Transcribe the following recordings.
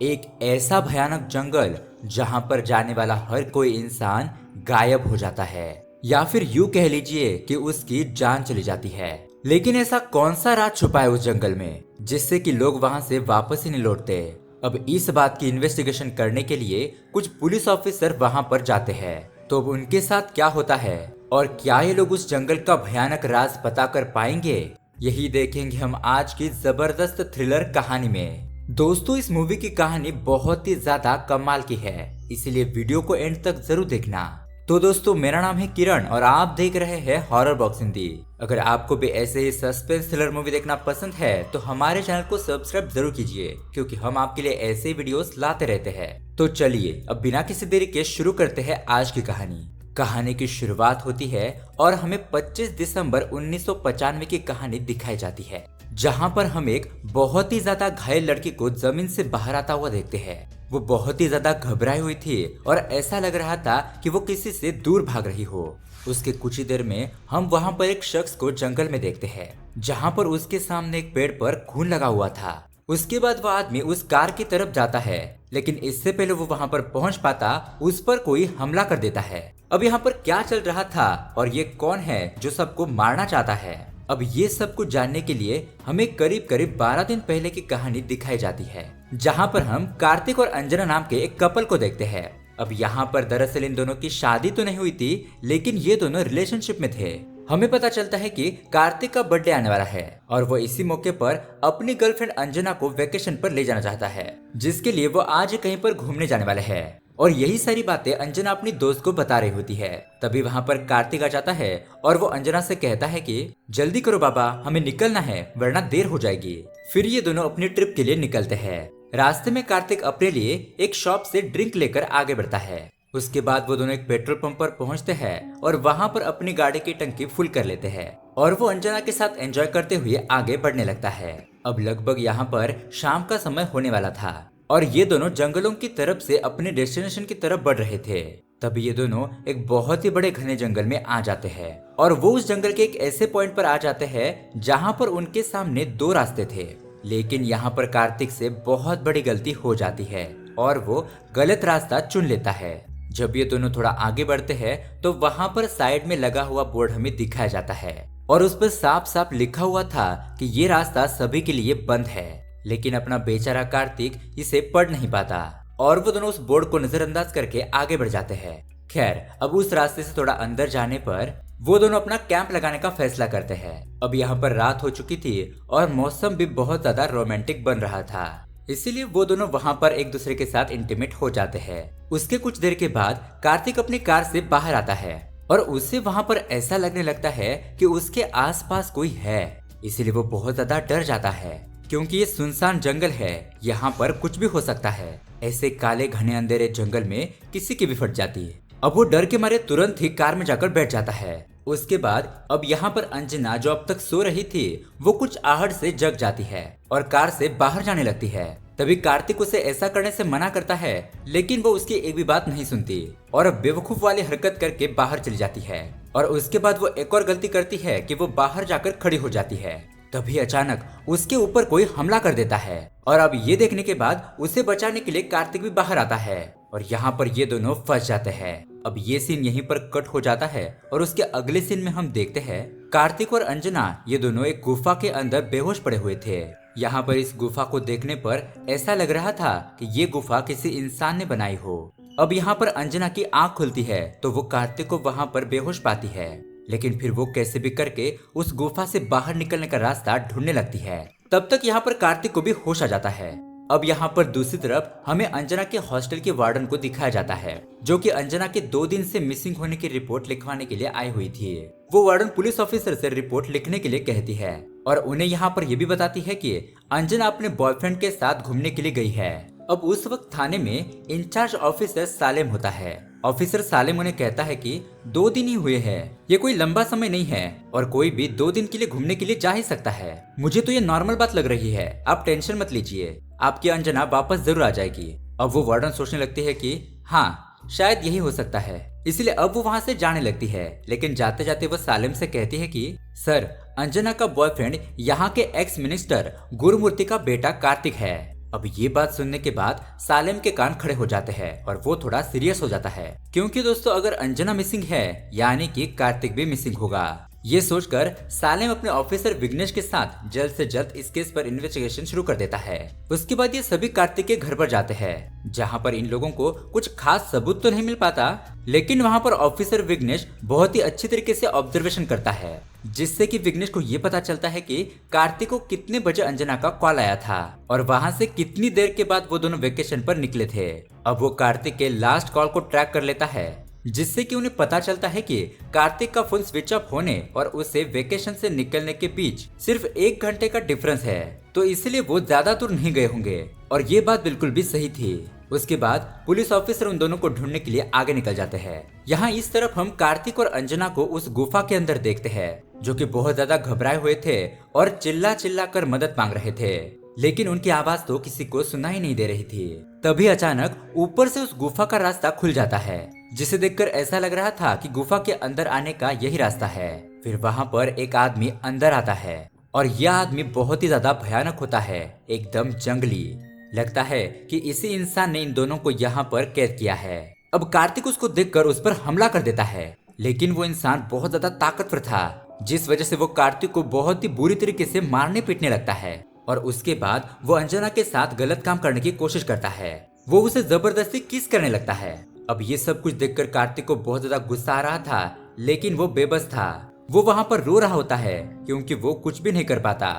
एक ऐसा भयानक जंगल जहां पर जाने वाला हर कोई इंसान गायब हो जाता है या फिर यूं कह लीजिए कि उसकी जान चली जाती है। लेकिन ऐसा कौन सा राज छुपा है उस जंगल में जिससे कि लोग वहां से वापस ही नहीं लौटते। अब इस बात की इन्वेस्टिगेशन करने के लिए कुछ पुलिस ऑफिसर वहां पर जाते हैं। तो अब उनके साथ क्या होता है और क्या ये लोग उस जंगल का भयानक राज पता कर पाएंगे, यही देखेंगे हम आज की जबरदस्त थ्रिलर कहानी में। दोस्तों, इस मूवी की कहानी बहुत ही ज्यादा कमाल की है, इसीलिए वीडियो को एंड तक जरूर देखना। तो दोस्तों, मेरा नाम है किरण और आप देख रहे हैं हॉरर बॉक्स हिंदी। अगर आपको भी ऐसे ही सस्पेंस थ्रिलर मूवी देखना पसंद है तो हमारे चैनल को सब्सक्राइब जरूर कीजिए, क्योंकि हम आपके लिए ऐसे वीडियोस लाते रहते हैं। तो चलिए अब बिना किसी देरी के शुरू करते हैं आज की कहानी। कहानी की शुरुआत होती है और हमें 25 दिसंबर 1995 की कहानी दिखाई जाती है, जहां पर हम एक बहुत ही ज्यादा घायल लड़की को जमीन से बाहर आता हुआ देखते हैं। वो बहुत ही ज्यादा घबराई हुई थी और ऐसा लग रहा था कि वो किसी से दूर भाग रही हो। उसके कुछ ही देर में हम वहां पर एक शख्स को जंगल में देखते हैं, जहां पर उसके सामने एक पेड़ पर खून लगा हुआ था। उसके बाद वो आदमी उस कार की तरफ जाता है, लेकिन इससे पहले वो वहां पर पहुंच पाता उस पर कोई हमला कर देता है। अब यहाँ पर क्या चल रहा था और ये कौन है जो सबको मारना चाहता है, अब ये सब कुछ जानने के लिए हमें करीब करीब 12 दिन पहले की कहानी दिखाई जाती है, जहाँ पर हम कार्तिक और अंजना नाम के एक कपल को देखते हैं। अब यहाँ पर दरअसल इन दोनों की शादी तो नहीं हुई थी, लेकिन ये दोनों रिलेशनशिप में थे। हमें पता चलता है कि कार्तिक का बर्थडे आने वाला है और वो इसी मौके पर अपनी गर्लफ्रेंड अंजना को वेकेशन पर ले जाना चाहता है, जिसके लिए वो आज कहीं पर घूमने जाने वाले हैं। और यही सारी बातें अंजना अपनी दोस्त को बता रही होती है। तभी वहाँ पर कार्तिक आ जाता है और वो अंजना से कहता है कि जल्दी करो बाबा, हमें निकलना है वरना देर हो जाएगी। फिर ये दोनों अपनी ट्रिप के लिए निकलते हैं। रास्ते में कार्तिक अपने लिए एक शॉप से ड्रिंक लेकर आगे बढ़ता है। उसके बाद वो दोनों एक पेट्रोल पंप पर पहुंचते हैं और वहां पर अपनी गाड़ी की टंकी फुल कर लेते हैं और वो अंजना के साथ एंजॉय करते हुए आगे बढ़ने लगता है। अब लगभग यहाँ पर शाम का समय होने वाला था और ये दोनों जंगलों की तरफ से अपने डेस्टिनेशन की तरफ बढ़ रहे थे। तब ये दोनों एक बहुत ही बड़े घने जंगल में आ जाते हैं और वो उस जंगल के एक ऐसे पॉइंट पर आ जाते हैं जहाँ पर उनके सामने दो रास्ते थे। लेकिन यहाँ पर कार्तिक से बहुत बड़ी गलती हो जाती है और वो गलत रास्ता चुन लेता है। जब ये दोनों थोड़ा आगे बढ़ते हैं तो वहाँ पर साइड में लगा हुआ बोर्ड हमें दिखाया जाता है और उस पर साफ साफ लिखा हुआ था कि ये रास्ता सभी के लिए बंद है। लेकिन अपना बेचारा कार्तिक इसे पढ़ नहीं पाता और वो दोनों उस बोर्ड को नजरअंदाज करके आगे बढ़ जाते हैं। खैर, अब उस रास्ते से थोड़ा अंदर जाने पर वो दोनों अपना कैंप लगाने का फैसला करते हैं। अब यहाँ पर रात हो चुकी थी और मौसम भी बहुत ज्यादा रोमांटिक बन रहा था, इसीलिए वो दोनों वहाँ पर एक दूसरे के साथ इंटीमेट हो जाते हैं। उसके कुछ देर के बाद कार्तिक अपनी कार से बाहर आता है और उससे वहाँ पर ऐसा लगने लगता है कि उसके आसपास कोई है, इसीलिए वो बहुत ज्यादा डर जाता है क्योंकि ये सुनसान जंगल है, यहाँ पर कुछ भी हो सकता है। ऐसे काले घने अंधेरे जंगल में किसी की भी फट जाती है। अब वो डर के मारे तुरंत ही कार में जाकर बैठ जाता है। उसके बाद अब यहाँ पर अंजना जो अब तक सो रही थी वो कुछ आहट से जग जाती है और कार से बाहर जाने लगती है। तभी कार्तिक उसे ऐसा करने से मना करता है, लेकिन वो उसकी एक भी बात नहीं सुनती और बेवकूफ वाली हरकत करके बाहर चली जाती है। और उसके बाद वो एक और गलती करती है कि वो बाहर जाकर खड़ी हो जाती है। तभी अचानक उसके ऊपर कोई हमला कर देता है और अब ये देखने के बाद उसे बचाने के लिए कार्तिक भी बाहर आता है और यहाँ पर ये दोनों फंस जाते हैं। अब ये सीन यहीं पर कट हो जाता है और उसके अगले सीन में हम देखते हैं कार्तिक और अंजना ये दोनों एक गुफा के अंदर बेहोश पड़े हुए थे। यहाँ पर इस गुफा को देखने पर ऐसा लग रहा था कि ये गुफा किसी इंसान ने बनाई हो। अब यहाँ पर अंजना की आंख खुलती है तो वो कार्तिक को वहाँ पर बेहोश पाती है, लेकिन फिर वो कैसे भी करके उस गुफा से बाहर निकलने का रास्ता ढूंढने लगती है। तब तक यहाँ पर कार्तिक को भी होश आ जाता है। अब यहाँ पर दूसरी तरफ हमें अंजना के हॉस्टल के वार्डन को दिखाया जाता है, जो कि अंजना के 2 दिन से मिसिंग होने की रिपोर्ट लिखवाने के लिए आई हुई थी। वो वार्डन पुलिस ऑफिसर से रिपोर्ट लिखने के लिए कहती है और उन्हें यहाँ पर यह भी बताती है कि अंजना अपने बॉयफ्रेंड के साथ घूमने के लिए गई है। अब उस वक्त थाने में इंचार्ज ऑफिसर सालेम होता है। ऑफिसर सालेम उन्हें कहता है कि 2 दिन ही हुए हैं, ये कोई लंबा समय नहीं है और कोई भी 2 दिन के लिए घूमने के लिए जा ही सकता है। मुझे तो ये नॉर्मल बात लग रही है, आप टेंशन मत लीजिए, आपकी अंजना वापस जरूर आ जाएगी। अब वो वार्डन सोचने लगती है कि हाँ, शायद यही हो सकता है, इसलिए अब वो वहाँ से जाने लगती है। लेकिन जाते जाते वो सालेम से कहती है कि सर, अंजना का बॉयफ्रेंड यहाँ के एक्स मिनिस्टर गुरुमूर्ति का बेटा कार्तिक है। अब ये बात सुनने के बाद सालिम के कान खड़े हो जाते हैं और वो थोड़ा सीरियस हो जाता है, क्योंकि दोस्तों अगर अंजना मिसिंग है यानी कि कार्तिक भी मिसिंग होगा। ये सोचकर सालिम अपने ऑफिसर विघ्नेश के साथ जल्द से जल्द इस केस पर इन्वेस्टिगेशन शुरू कर देता है। उसके बाद ये सभी कार्तिक के घर पर जाते हैं, जहाँ पर इन लोगों को कुछ खास सबूत तो नहीं मिल पाता, लेकिन वहाँ पर ऑफिसर विघ्नेश बहुत ही अच्छी तरीके से ऑब्जर्वेशन करता है, जिससे कि विघ्नेश को ये पता चलता है कि कार्तिक को कितने बजे अंजना का कॉल आया था और वहाँ से कितनी देर के बाद वो दोनों वेकेशन पर निकले थे। अब वो कार्तिक के लास्ट कॉल को ट्रैक कर लेता है, जिससे कि उन्हें पता चलता है कि कार्तिक का फोन स्विच ऑफ होने और उसे वेकेशन से निकलने के बीच सिर्फ 1 घंटे का डिफरेंस है, तो इसलिए वो ज्यादा दूर नहीं गए होंगे। और ये बात बिल्कुल भी सही थी। उसके बाद पुलिस ऑफिसर उन दोनों को ढूंढने के लिए आगे निकल जाते हैं। यहाँ इस तरफ हम कार्तिक और अंजना को उस गुफा के अंदर देखते हैं, जो कि बहुत ज्यादा घबराए हुए थे और चिल्ला चिल्ला कर मदद मांग रहे थे, लेकिन उनकी आवाज तो किसी को सुनाई नहीं दे रही थी। तभी अचानक ऊपर से उस गुफा का रास्ता खुल जाता है, जिसे देखकर ऐसा लग रहा था कि गुफा के अंदर आने का यही रास्ता है। फिर वहाँ पर एक आदमी अंदर आता है और यह आदमी बहुत ही ज्यादा भयानक होता है, एकदम जंगली। लगता है कि इसी इंसान ने इन दोनों को यहाँ पर कैद किया है। अब कार्तिक उसको देखकर उस पर हमला कर देता है, लेकिन वो इंसान बहुत ज्यादा ताकतवर था, जिस वजह से वो कार्तिक को बहुत ही बुरी तरीके से मारने पीटने लगता है। और उसके बाद वो अंजना के साथ गलत काम करने की कोशिश करता है। वो उसे जबरदस्ती किस करने लगता है। अब ये सब कुछ देखकर कार्तिक को बहुत ज्यादा गुस्सा आ रहा था, लेकिन वो बेबस था। वो वहाँ पर रो रहा होता है, क्योंकि वो कुछ भी नहीं कर पाता।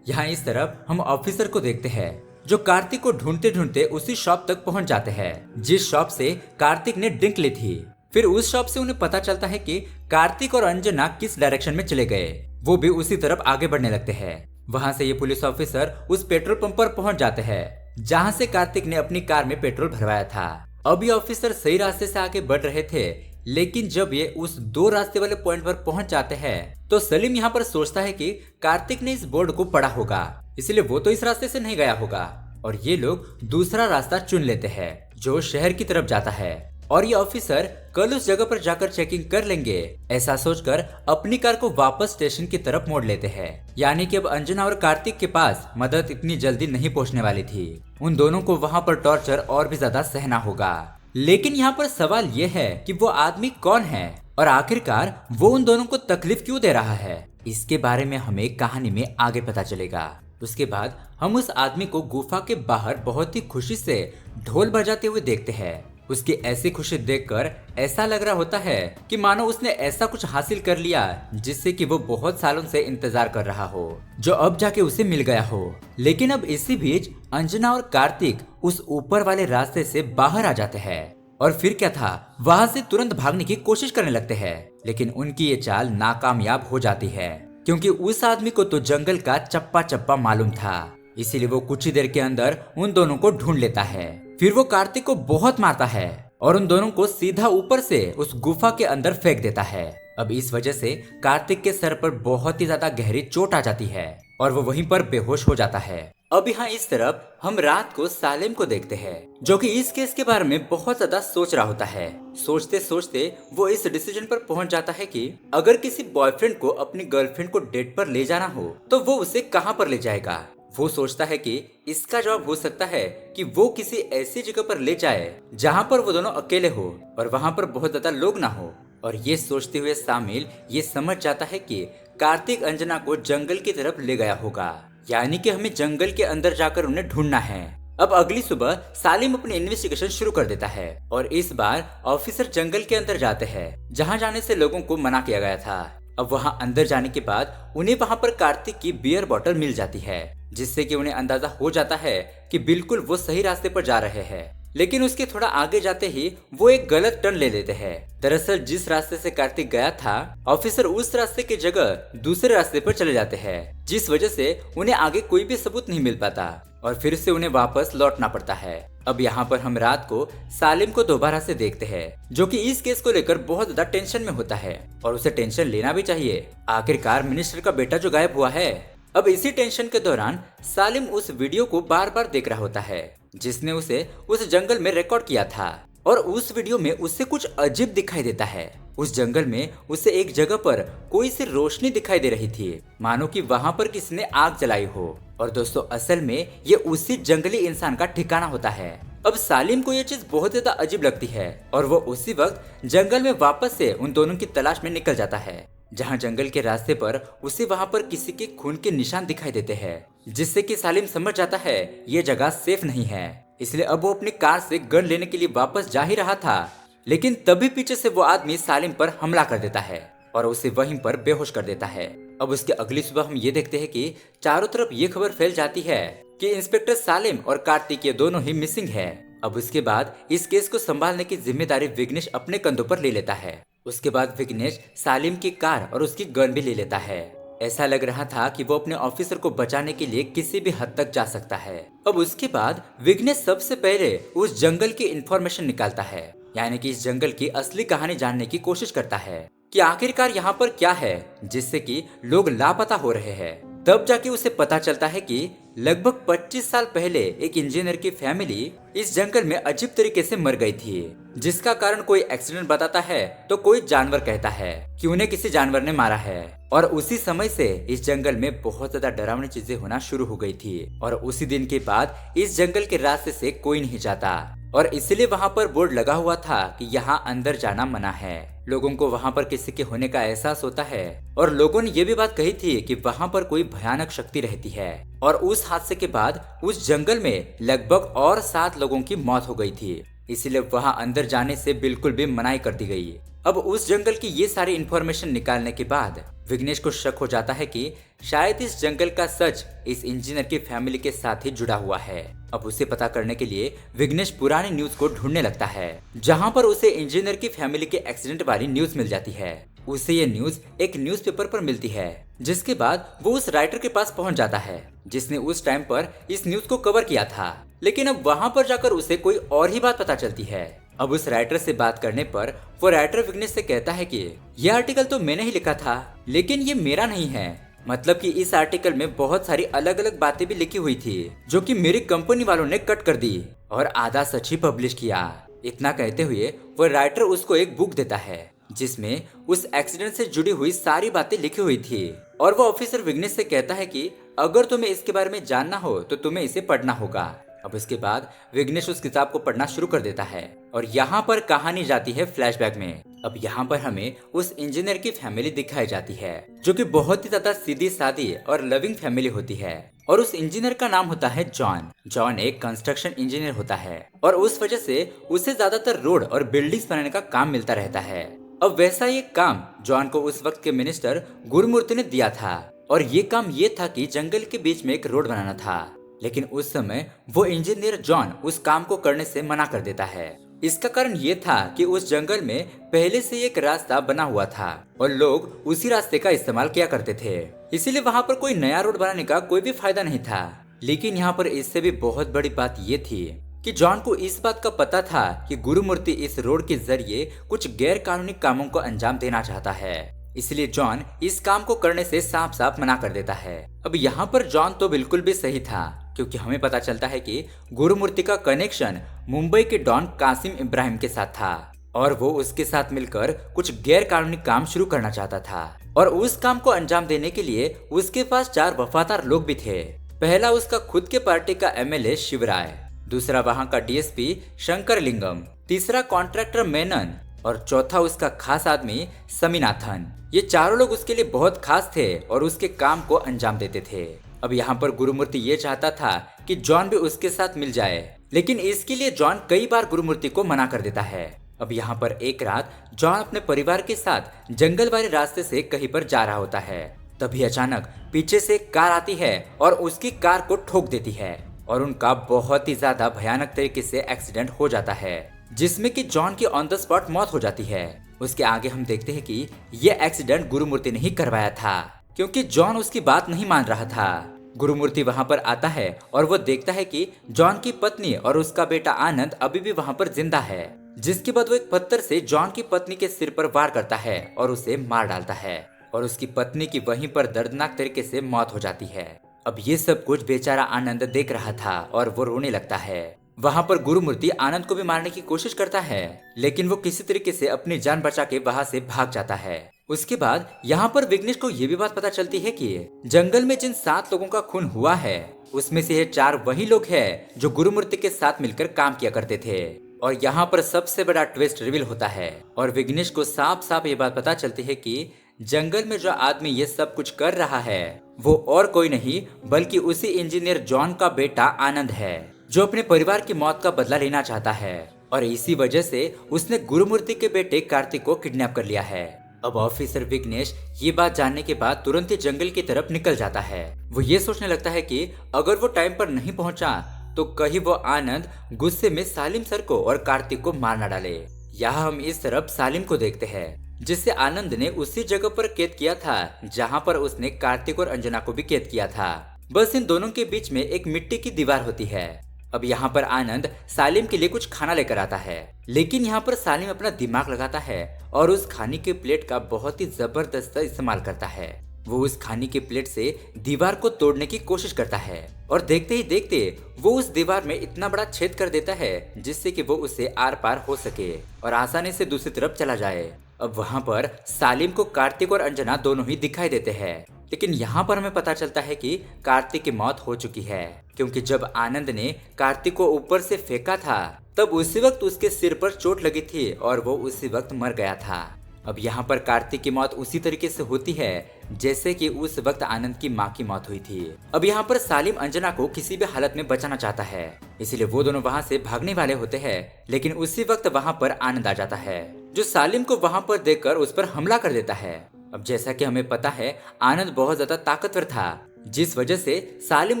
यहाँ इस तरफ हम ऑफिसर को देखते हैं, जो कार्तिक को ढूंढते ढूंढते उसी शॉप तक पहुंच जाते हैं, जिस शॉप से कार्तिक ने ड्रिंक ली थी। फिर उस शॉप से उन्हें पता चलता है कि कार्तिक और अंजना किस डायरेक्शन में चले गए। वो भी उसी तरफ आगे बढ़ने लगते हैं। वहाँ से ये पुलिस ऑफिसर उस पेट्रोल पंप पर पहुंच जाते हैं, जहाँ से कार्तिक ने अपनी कार में पेट्रोल भरवाया था। अब ये ऑफिसर सही रास्ते से आगे बढ़ रहे थे, लेकिन जब ये उस 2 रास्ते वाले पॉइंट पर पहुंच जाते हैं, तो सलीम यहाँ पर सोचता है कि कार्तिक ने इस बोर्ड को पढ़ा होगा, इसलिए वो तो इस रास्ते से नहीं गया होगा। और ये लोग दूसरा रास्ता चुन लेते हैं, जो शहर की तरफ जाता है। और ये ऑफिसर कल उस जगह पर जाकर चेकिंग कर लेंगे, ऐसा सोचकर अपनी कार को वापस स्टेशन की तरफ मोड़ लेते हैं। यानी कि अब अंजना और कार्तिक के पास मदद इतनी जल्दी नहीं पहुंचने वाली थी। उन दोनों को वहां पर टॉर्चर और भी ज्यादा सहना होगा। लेकिन यहाँ पर सवाल ये है कि वो आदमी कौन है और आखिरकार वो उन दोनों को तकलीफ क्यों दे रहा है। इसके बारे में हमें कहानी में आगे पता चलेगा। उसके बाद हम उस आदमी को गुफा के बाहर बहुत ही खुशी से ढोल बजाते हुए देखते हैं। उसकी ऐसी खुशी देखकर ऐसा लग रहा होता है कि मानो उसने ऐसा कुछ हासिल कर लिया जिससे कि वो बहुत सालों से इंतजार कर रहा हो, जो अब जाके उसे मिल गया हो। लेकिन अब इसी बीच अंजना और कार्तिक उस ऊपर वाले रास्ते से बाहर आ जाते हैं और फिर क्या था, वहाँ से तुरंत भागने की कोशिश करने लगते हैं। लेकिन उनकी ये चाल नाकामयाब हो जाती है, क्योंकि उस आदमी को तो जंगल का चप्पा चप्पा मालूम था। इसीलिए वो कुछ ही देर के अंदर उन दोनों को ढूंढ लेता है। फिर वो कार्तिक को बहुत मारता है और उन दोनों को सीधा ऊपर से उस गुफा के अंदर फेंक देता है। अब इस वजह से कार्तिक के सर पर बहुत ही ज्यादा गहरी चोट आ जाती है और वो वहीं पर बेहोश हो जाता है। अब यहाँ इस तरफ हम रात को सालिम को देखते हैं, जो कि इस केस के बारे में बहुत ज्यादा सोच रहा होता है। सोचते सोचते वो इस डिसीजन पर पहुंच जाता है कि अगर किसी बॉयफ्रेंड को अपनी गर्लफ्रेंड को डेट पर ले जाना हो तो वो उसे कहाँ पर ले जाएगा। वो सोचता है कि इसका जवाब हो सकता है कि वो किसी ऐसी जगह पर ले जाए जहाँ पर वो दोनों अकेले हो और वहाँ पर बहुत ज्यादा लोग ना हो। और ये सोचते हुए सामिल ये समझ जाता है कि कार्तिक अंजना को जंगल की तरफ ले गया होगा, यानी कि हमें जंगल के अंदर जाकर उन्हें ढूंढना है। अब अगली सुबह सालिम अपनी इन्वेस्टिगेशन शुरू कर देता है और इस बार ऑफिसर जंगल के अंदर जाते हैं, जहाँ जाने से लोगों को मना किया गया था। अब वहाँ अंदर जाने के बाद उन्हें वहाँ पर कार्तिक की बियर बोतल मिल जाती है, जिससे कि उन्हें अंदाजा हो जाता है कि बिल्कुल वो सही रास्ते पर जा रहे हैं। लेकिन उसके थोड़ा आगे जाते ही वो एक गलत टर्न ले लेते हैं। दरअसल जिस रास्ते से कार्तिक गया था, ऑफिसर उस रास्ते की जगह दूसरे रास्ते पर चले जाते हैं, जिस वजह से उन्हें आगे कोई भी सबूत नहीं मिल पाता और फिर से उन्हें वापस लौटना पड़ता है। अब यहाँ पर हम रात को सालिम को दोबारा से देखते हैं, जो कि इस केस को लेकर बहुत ज्यादा टेंशन में होता है और उसे टेंशन लेना भी चाहिए। आखिरकार मिनिस्टर का बेटा जो गायब हुआ है। अब इसी टेंशन के दौरान सालिम उस वीडियो को बार बार देख रहा होता है, जिसने उसे उस जंगल में रिकॉर्ड किया था। और उस वीडियो में उससे कुछ अजीब दिखाई देता है। उस जंगल में उसे एक जगह पर कोई सी रोशनी दिखाई दे रही थी, मानो कि वहाँ पर किसी ने आग जलाई हो। और दोस्तों, असल में ये उसी जंगली इंसान का ठिकाना होता है। अब सालिम को ये चीज बहुत ज्यादा अजीब लगती है और वो उसी वक्त जंगल में वापस से उन दोनों की तलाश में निकल जाता है, जहाँ जंगल के रास्ते पर उसे वहाँ पर किसी के खून के निशान दिखाई देते हैं, जिससे कि सालिम समझ जाता है ये जगह सेफ नहीं है। इसलिए अब वो अपनी कार से गन लेने के लिए वापस जा ही रहा था, लेकिन तभी पीछे से वो आदमी सालिम पर हमला कर देता है और उसे वहीं पर बेहोश कर देता है। अब उसके अगली सुबह हम ये देखते हैं कि चारों तरफ ये खबर फैल जाती है कि इंस्पेक्टर सालिम और कार्तिक ये दोनों ही मिसिंग है। अब उसके बाद इस केस को संभालने की जिम्मेदारी विघ्नेश अपने कंधों पर ले लेता है। उसके बाद विघ्नेश सालिम की कार और उसकी गन भी ले लेता है। ऐसा लग रहा था कि वो अपने ऑफिसर को बचाने के लिए किसी भी हद तक जा सकता है। अब उसके बाद विघ्नेश सबसे पहले उस जंगल की इंफॉर्मेशन निकालता है, यानी कि इस जंगल की असली कहानी जानने की कोशिश करता है कि आखिरकार यहाँ पर क्या है जिससे कि लोग लापता हो रहे हैं। तब जाके उसे पता चलता है कि लगभग 25 साल पहले एक इंजीनियर की फैमिली इस जंगल में अजीब तरीके से मर गई थी, जिसका कारण कोई एक्सीडेंट बताता है तो कोई जानवर कहता है कि उन्हें किसी जानवर ने मारा है। और उसी समय से इस जंगल में बहुत ज्यादा डरावनी चीजें होना शुरू हो गई थी और उसी दिन के बाद इस जंगल के रास्ते से कोई नहीं जाता और इसलिए वहाँ पर बोर्ड लगा हुआ था कि यहाँ अंदर जाना मना है। लोगों को वहाँ पर किसी के होने का एहसास होता है और लोगों ने ये भी बात कही थी कि वहाँ पर कोई भयानक शक्ति रहती है। और उस हादसे के बाद उस जंगल में लगभग और 7 लोगों की मौत हो गई थी, इसलिए वहाँ अंदर जाने से बिल्कुल भी मनाही कर दी गई। अब उस जंगल की ये सारी इंफॉर्मेशन निकालने के बाद विघ्नेश को शक हो जाता है कि शायद इस जंगल का सच इस इंजीनियर की फैमिली के साथ ही जुड़ा हुआ है। अब उसे पता करने के लिए विघ्नेश पुरानी न्यूज को ढूंढने लगता है, जहां पर उसे इंजीनियर की फैमिली के एक्सीडेंट वाली न्यूज मिल जाती है। उसे ये न्यूज एक न्यूज़पेपर पर मिलती है, जिसके बाद वो उस राइटर के पास पहुंच जाता है जिसने उस टाइम पर इस न्यूज को कवर किया था। लेकिन अब वहां पर जाकर उसे कोई और ही बात पता चलती है। अब उस राइटर से बात करने पर वो राइटर विघ्नेश से कहता है कि यह आर्टिकल तो मैंने ही लिखा था, लेकिन ये मेरा नहीं है। मतलब कि इस आर्टिकल में बहुत सारी अलग अलग बातें भी लिखी हुई थी जो कि मेरी कंपनी वालों ने कट कर दी और आधा सच ही पब्लिश किया। इतना कहते हुए वो राइटर उसको एक बुक देता है जिसमें उस एक्सीडेंट से जुड़ी हुई सारी बातें लिखी हुई थी और वो ऑफिसर विघ्नेश से कहता है कि अगर तुम्हें इसके बारे में जानना हो तो तुम्हें इसे पढ़ना होगा। अब इसके बाद विघ्नेश उस किताब को पढ़ना शुरू कर देता है और यहाँ पर कहानी जाती है फ्लैशबैक में। अब यहाँ पर हमें उस इंजीनियर की फैमिली दिखाई जाती है जो कि बहुत ही ज्यादा सीधी सादी और लविंग फैमिली होती है और उस इंजीनियर का नाम होता है जॉन। जॉन एक कंस्ट्रक्शन इंजीनियर होता है और उस वजह से उसे ज्यादातर रोड और बिल्डिंग्स बनाने का काम मिलता रहता है। अब वैसा ये काम जॉन को उस वक्त के मिनिस्टर गुरुमूर्ति ने दिया था और ये काम ये था कि जंगल के बीच में एक रोड बनाना था, लेकिन उस समय वो इंजीनियर जॉन उस काम को करने से मना कर देता है। इसका कारण ये था कि उस जंगल में पहले से एक रास्ता बना हुआ था और लोग उसी रास्ते का इस्तेमाल किया करते थे, इसीलिए वहाँ पर कोई नया रोड बनाने का कोई भी फायदा नहीं था। लेकिन यहाँ पर इससे भी बहुत बड़ी बात ये थी कि जॉन को इस बात का पता था कि गुरुमूर्ति इस रोड के जरिए कुछ गैर कानूनी कामों को अंजाम देना चाहता है, इसलिए जॉन इस काम को करने से साफ साफ मना कर देता है। अब यहाँ पर जॉन तो बिल्कुल भी सही था, क्योंकि हमें पता चलता है कि गुरुमूर्ति का कनेक्शन मुंबई के डॉन कासिम इब्राहिम के साथ था और वो उसके साथ मिलकर कुछ गैर कानूनी काम शुरू करना चाहता था और उस काम को अंजाम देने के लिए उसके पास 4 वफादार लोग भी थे। पहला उसका खुद के पार्टी का एमएलए शिवराय, दूसरा वहाँ का डीएसपी शंकर लिंगम, तीसरा कॉन्ट्रैक्टर मेनन और चौथा उसका खास आदमी समीनाथन। ये चारों लोग उसके लिए बहुत खास थे और उसके काम को अंजाम देते थे। अब यहाँ पर गुरुमूर्ति ये चाहता था कि जॉन भी उसके साथ मिल जाए, लेकिन इसके लिए जॉन कई बार गुरुमूर्ति को मना कर देता है। अब यहाँ पर एक रात जॉन अपने परिवार के साथ जंगल वाले रास्ते से कहीं पर जा रहा होता है, तभी अचानक पीछे से एक कार आती है और उसकी कार को ठोक देती है और उनका बहुत ही ज्यादा भयानक तरीके से एक्सीडेंट हो जाता है, जिसमें कि जॉन की ऑन द स्पॉट मौत हो जाती है। उसके आगे हम देखते हैं कि ये एक्सीडेंट गुरुमूर्ति ने ही करवाया था, क्योंकि जॉन उसकी बात नहीं मान रहा था। गुरुमूर्ति वहां पर आता है और वो देखता है कि जॉन की पत्नी और उसका बेटा आनंद अभी भी वहां पर जिंदा है, जिसके बाद वो एक पत्थर से जॉन की पत्नी के सिर पर वार करता है और उसे मार डालता है और उसकी पत्नी की वहीं पर दर्दनाक तरीके से मौत हो जाती है। अब ये सब कुछ बेचारा आनंद देख रहा था और वो रोने लगता है वहाँ पर गुरुमूर्ति आनंद को भी मारने की कोशिश करता है, लेकिन वो किसी तरीके से अपनी जान बचा के वहाँ से भाग जाता है। उसके बाद यहाँ पर विघ्नेश को ये भी बात पता चलती है कि जंगल में जिन 7 लोगों का खून हुआ है उसमें से ये 4 वही लोग हैं जो गुरुमूर्ति के साथ मिलकर काम किया करते थे। और यहाँ पर सबसे बड़ा ट्विस्ट रिवील होता है और विघ्नेश को साफ साफ ये बात पता चलती है कि जंगल में जो आदमी ये सब कुछ कर रहा है वो और कोई नहीं बल्कि उसी इंजीनियर जॉन का बेटा आनंद है, जो अपने परिवार की मौत का बदला लेना चाहता है। और इसी वजह से उसने गुरुमूर्ति के बेटे कार्तिक को किडनैप कर लिया है। अब ऑफिसर विघ्नेश ये बात जानने के बाद तुरंत ही जंगल की तरफ निकल जाता है। वो ये सोचने लगता है कि अगर वो टाइम पर नहीं पहुंचा तो कहीं वो आनंद गुस्से में सालिम सर को और कार्तिक को मार न डाले। यहाँ हम इस तरफ सालिम को देखते हैं, जिसे आनंद ने उसी जगह पर कैद किया था जहाँ पर उसने कार्तिक और अंजना को भी कैद किया था। बस इन दोनों के बीच में एक मिट्टी की दीवार होती है। अब यहाँ पर आनंद सालिम के लिए कुछ खाना लेकर आता है, लेकिन यहाँ पर सालिम अपना दिमाग लगाता है और उस खाने के प्लेट का बहुत ही जबरदस्त इस्तेमाल करता है। वो उस खाने के प्लेट से दीवार को तोड़ने की कोशिश करता है और देखते ही देखते वो उस दीवार में इतना बड़ा छेद कर देता है जिससे कि वो उससे आर पार हो सके और आसानी से दूसरी तरफ चला जाए। अब वहाँ पर सालिम को कार्तिक और अंजना दोनों ही दिखाई देते हैं, लेकिन यहाँ पर हमें पता चलता है कि कार्तिक की मौत हो चुकी है, क्योंकि जब आनंद ने कार्तिक को ऊपर से फेंका था तब उसी वक्त उसके सिर पर चोट लगी थी और वो उसी वक्त मर गया था। अब यहाँ पर कार्तिक की मौत उसी तरीके से होती है जैसे कि उस वक्त आनंद की माँ की मौत हुई थी। अब यहाँ पर सालिम अंजना को किसी भी हालत में बचाना चाहता है, इसलिए वो दोनों वहाँ से भागने वाले होते हैं, लेकिन उसी वक्त वहाँ पर आनंद आ जाता है जो सालिम को वहाँ पर देखकर उस पर हमला कर देता है। अब जैसा कि हमें पता है आनंद बहुत ज्यादा ताकतवर था, जिस वजह से सालिम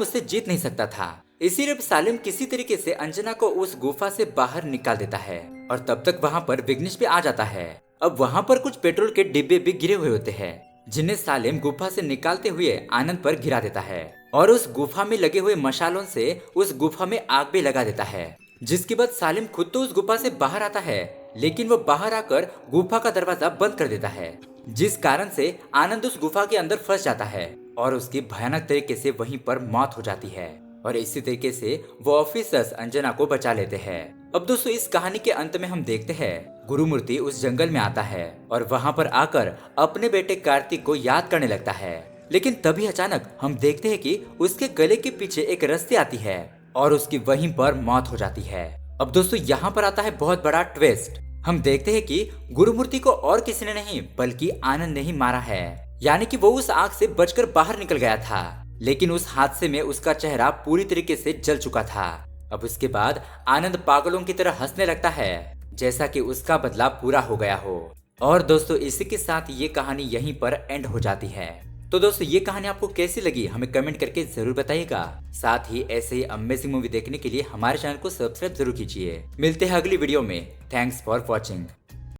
उससे जीत नहीं सकता था। इसीलिए सालिम किसी तरीके से अंजना को उस गुफा से बाहर निकाल देता है और तब तक वहाँ पर विघ्नेश भी आ जाता है। अब वहाँ पर कुछ पेट्रोल के डिब्बे भी गिरे हुए होते हैं, जिन्हें सालिम गुफा से निकालते हुए आनंद पर गिरा देता है और उस गुफा में लगे हुए मशालों से उस गुफा में आग भी लगा देता है। जिसके बाद सालिम खुद तो उस गुफा से बाहर आता है, लेकिन वो बाहर आकर गुफा का दरवाजा बंद कर देता है, जिस कारण से आनंद उस गुफा के अंदर फंस जाता है और उसकी भयानक तरीके से वहीं पर मौत हो जाती है। और इसी तरीके से वो ऑफिसर्स अंजना को बचा लेते हैं। अब दोस्तों इस कहानी के अंत में हम देखते हैं गुरुमूर्ति उस जंगल में आता है और वहाँ पर आकर अपने बेटे कार्तिक को याद करने लगता है, लेकिन तभी अचानक हम देखते हैं कि उसके गले के पीछे एक रस्सी आती है और उसकी वहीं पर मौत हो जाती है। अब दोस्तों यहाँ पर आता है बहुत बड़ा ट्विस्ट। हम देखते हैं कि गुरुमूर्ति को और किसी ने नहीं बल्कि आनंद ने ही मारा है, यानी कि वो उस आग से बचकर बाहर निकल गया था, लेकिन उस हादसे में उसका चेहरा पूरी तरीके से जल चुका था। अब उसके बाद आनंद पागलों की तरह हंसने लगता है जैसा कि उसका बदला पूरा हो गया हो। और दोस्तों इसी के साथ ये कहानी यहीं पर एंड हो जाती है। तो दोस्तों ये कहानी आपको कैसी लगी हमें कमेंट करके जरूर बताइएगा। साथ ही ऐसे ही अमेजिंग मूवी देखने के लिए हमारे चैनल को सब्सक्राइब जरूर कीजिए। मिलते हैं अगली वीडियो में। Thanks for watching.